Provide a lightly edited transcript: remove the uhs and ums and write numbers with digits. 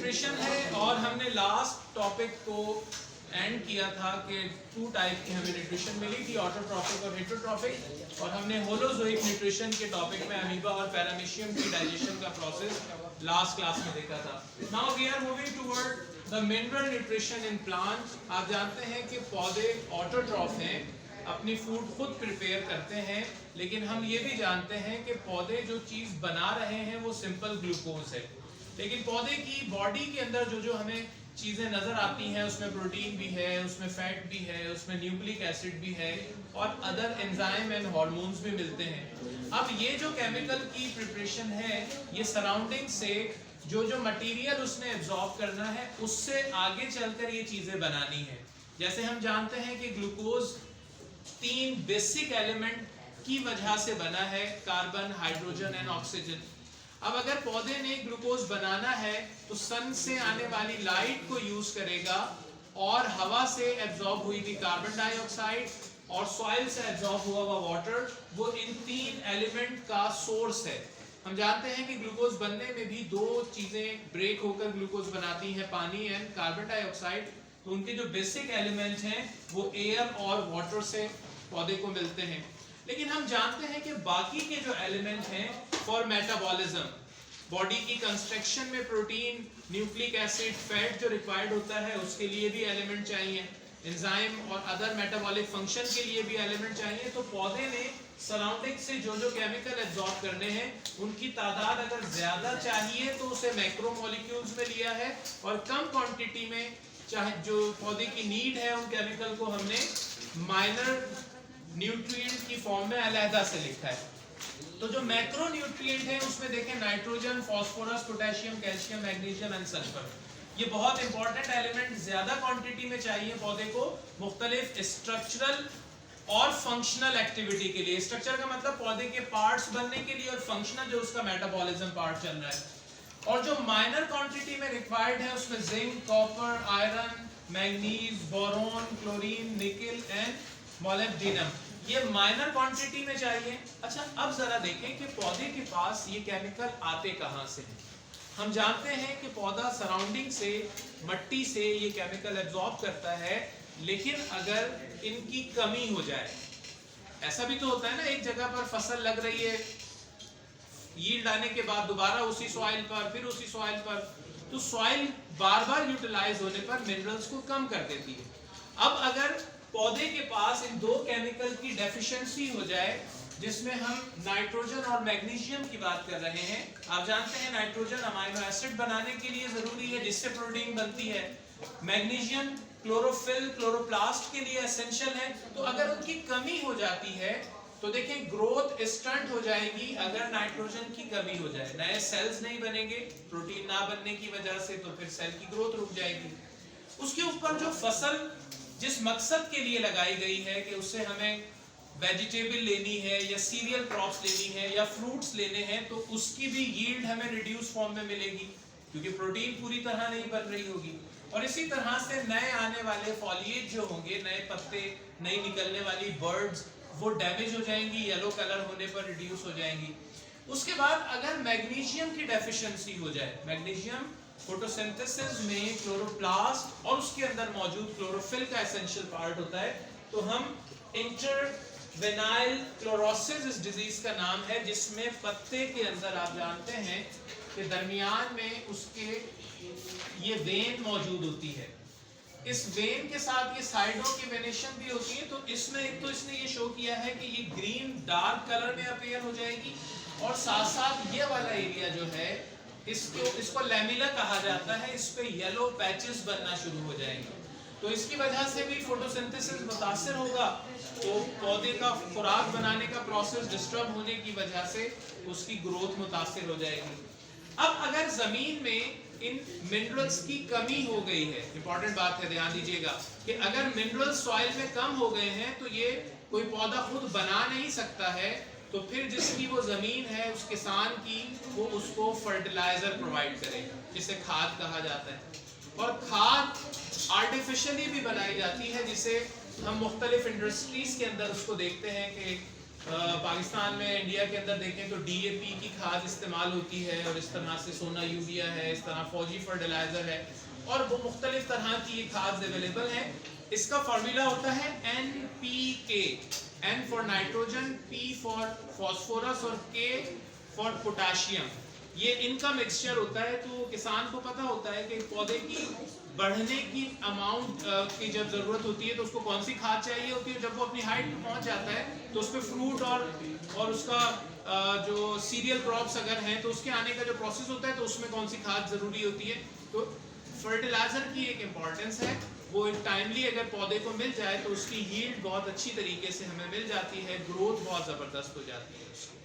Nutrition है और हमने लास्ट टॉपिक को एंड किया था कि 2 टाइप की हमें न्यूट्रिशन मिली थी, ऑटोट्रॉफिक और हेटेरोट्रॉफिक, और हमने होलोजोइक न्यूट्रिशन के टॉपिक में अमीबा और पैरामीशियम की डाइजेशन का प्रोसेस लास्ट क्लास में देखा था। Now we are moving toward the mineral nutrition in plants. आप जानते हैं कि पौधे ऑटोट्रॉफ हैं, अपनी फूड खुद प्रिपेयर करते हैं, लेकिन हम ये भी जानते हैं कि पौधे जो चीज़ बना रहे हैं वो सिंपल ग्लूकोज है, लेकिन पौधे की बॉडी के अंदर जो हमें चीज़ें नज़र आती हैं उसमें प्रोटीन भी है, उसमें फैट भी है, उसमें न्यूक्लिक एसिड भी है और अदर एंजाइम एंड हार्मोन्स भी मिलते हैं। अब ये जो केमिकल की प्रिपरेशन है ये सराउंडिंग से जो मटेरियल उसने एब्जॉर्ब करना है उससे आगे चलकर ये चीज़ें बनानी है। जैसे हम जानते हैं कि ग्लूकोज 3 बेसिक एलिमेंट की वजह से बना है, कार्बन, हाइड्रोजन एंड ऑक्सीजन। अब अगर पौधे ने ग्लूकोज बनाना है तो सन से आने वाली लाइट को यूज करेगा और हवा से एब्जॉर्ब हुई थी कार्बन डाइऑक्साइड और सॉइल से एब्जॉर्ब हुआ हुआ वाटर, वो इन 3 एलिमेंट का सोर्स है। हम जानते हैं कि ग्लूकोज बनने में भी 2 चीजें ब्रेक होकर ग्लूकोज बनाती हैं, पानी एंड कार्बन डाइऑक्साइड। तो उनके जो बेसिक एलिमेंट हैं वो एयर और वाटर से पौधे को मिलते हैं। लेकिन हम जानते हैं कि बाकी के जो एलिमेंट हैं फॉर मेटाबॉलिज्म, बॉडी की कंस्ट्रक्शन में प्रोटीन, न्यूक्लिक एसिड, फैट जो रिक्वायर्ड होता है उसके लिए भी एलिमेंट चाहिए, एंजाइम और अदर मेटाबॉलिक फंक्शन के लिए भी एलिमेंट चाहिए। तो पौधे ने सराउंडिंग से जो केमिकल एब्जॉर्ब करने हैं उनकी तादाद अगर ज्यादा चाहिए तो उसे मैक्रोमोलिक्यूल्स में लिया है, और कम क्वांटिटी में चाहे जो पौधे की नीड है उन केमिकल को हमने माइनर न्यूट्रिएंट की फॉर्म में अलहदा से लिखा है। तो जो मैक्रो न्यूट्रिएंट है उसमें देखें nitrogen, phosphorus, potassium, calcium, magnesium and sulphur. ये बहुत इंपॉर्टेंट एलिमेंट ज्यादा क्वांटिटी में चाहिए पौधे को मुख्तलिफ स्ट्रक्चरल और फंक्शनल एक्टिविटी के लिए। स्ट्रक्चर का मतलब पौधे के पार्ट्स बनने के लिए, और फंक्शनल जो उसका मेटाबॉलिज्म पार्ट चल रहा है। और जो माइनर क्वांटिटी में रिक्वायर्ड है उसमें zinc, copper, iron, manganese, boron, chlorine, निकल एंड मोलिब्डेनम, ये माइनर क्वांटिटी में चाहिए। अच्छा, अब जरा देखें कि पौधे के पास ये केमिकल आते कहाँ से हैं। हम जानते हैं कि पौधा सराउंडिंग से, मट्टी से ये केमिकल एब्जॉर्ब करता है, लेकिन अगर इनकी कमी हो जाए, ऐसा भी तो होता है ना, एक जगह पर फसल लग रही है, यील्ड आने के बाद दोबारा उसी सॉइल पर, फिर उसी सॉइल पर, तो सॉइल बार बार यूटिलाइज होने पर मिनरल्स को कम कर देती है। अब अगर पौधे के पास इन 2 केमिकल की डेफिशिएंसी हो जाए, जिसमें हम नाइट्रोजन और मैग्नीशियम की बात कर रहे हैं। आप जानते हैं नाइट्रोजन अमाइनो एसिड बनाने के लिए जरूरी है जिससे प्रोटीन बनती है, मैग्नीशियम क्लोरोफिल, क्लोरोप्लास्ट के लिए एसेंशियल है। तो अगर उनकी कमी हो जाती है तो देखें ग्रोथ स्टंट हो जाएगी। अगर नाइट्रोजन की कमी हो जाए, नए सेल्स नहीं बनेंगे प्रोटीन ना बनने की वजह से, तो फिर सेल की ग्रोथ रुक जाएगी। उसके ऊपर जो फसल जिस मकसद के लिए लगाई गई है कि उससे हमें वेजिटेबल लेनी है या सीरियल क्रॉप्स लेनी है या फ्रूट्स लेने हैं, तो उसकी भी यील्ड हमें रिड्यूस फॉर्म में मिलेगी क्योंकि प्रोटीन पूरी तरह नहीं बन रही होगी। और इसी तरह से नए आने वाले फॉलिएज जो होंगे, नए पत्ते, नई निकलने वाली बर्ड्स, वो डैमेज हो जाएंगी, येलो कलर होने पर रिड्यूस हो जाएंगी। उसके बाद अगर मैग्नीशियम की डेफिशिएंसी हो जाए, मैग्नीशियम फोटोसिंथेसिस में क्लोरोप्लास्ट और उसके अंदर मौजूद क्लोरोफिल का एसेंशियल पार्ट होता है, तो हम इंटरवेनाइल क्लोरोसिस इस डिजीज का नाम है, जिसमें पत्ते के अंदर आप जानते हैं कि दरमियान में उसके ये वेन मौजूद होती है। इस वेन के साथ ये साइडों की वेनेशन भी होती है। तो इसमें एक तो इसने ये शो किया है कि ये ग्रीन डार्क कलर में अपीयर हो जाएगी, और साथ साथ ये वाला एरिया जो है इसको लैमिला कहा जाता है, इस पे येलो पैचेस बनना शुरू हो जाएंगे। तो इसकी वजह से भी फोटोसिंथेसिस मुतासर होगा, तो पौधे का खुराक बनाने का प्रोसेस डिस्टर्ब होने की वजह से उसकी ग्रोथ मुतासर हो जाएगी। अब अगर जमीन में इन मिनरल्स की कमी हो गई है, इंपॉर्टेंट बात है, ध्यान दीजिएगा कि अगर मिनरल्स सॉइल में कम हो गए हैं तो ये कोई पौधा खुद बना नहीं सकता है, तो फिर जिसकी वो जमीन है उस किसान की, वो उसको फर्टिलाइजर प्रोवाइड करेगा, जिसे खाद कहा जाता है। और खाद आर्टिफिशियली भी बनाई जाती है, जिसे हम मुख्तलिफ इंडस्ट्रीज के अंदर उसको देखते हैं कि पाकिस्तान में, इंडिया के अंदर देखें तो डीएपी की खाद इस्तेमाल होती है, और इस तरह से सोना यूरिया है, इस तरह फौजी फर्टिलाइज़र है, और वो मुख्तलिफ तरह की ये खाद अवेलेबल हैं। इसका फार्मूला होता है NPK, N for nitrogen, P for phosphorus और K फॉर पोटाशियम। ये इनका मिक्सचर होता है। तो किसान को पता होता है कि पौधे की बढ़ने की अमाउंट की जब ज़रूरत होती है तो उसको कौन सी खाद चाहिए होती है। जब वो अपनी हाइट पे पहुंच जाता है तो उस पर फ्रूट और उसका जो सीरियल क्रॉप्स अगर हैं तो उसके आने का जो प्रोसेस होता है तो उसमें कौन सी खाद ज़रूरी होती है। तो फर्टिलाइज़र की एक इम्पॉर्टेंस है, वो टाइमली अगर पौधे को मिल जाए तो उसकी यील्ड बहुत अच्छी तरीके से हमें मिल जाती है, ग्रोथ बहुत ज़बरदस्त हो जाती है उसकी।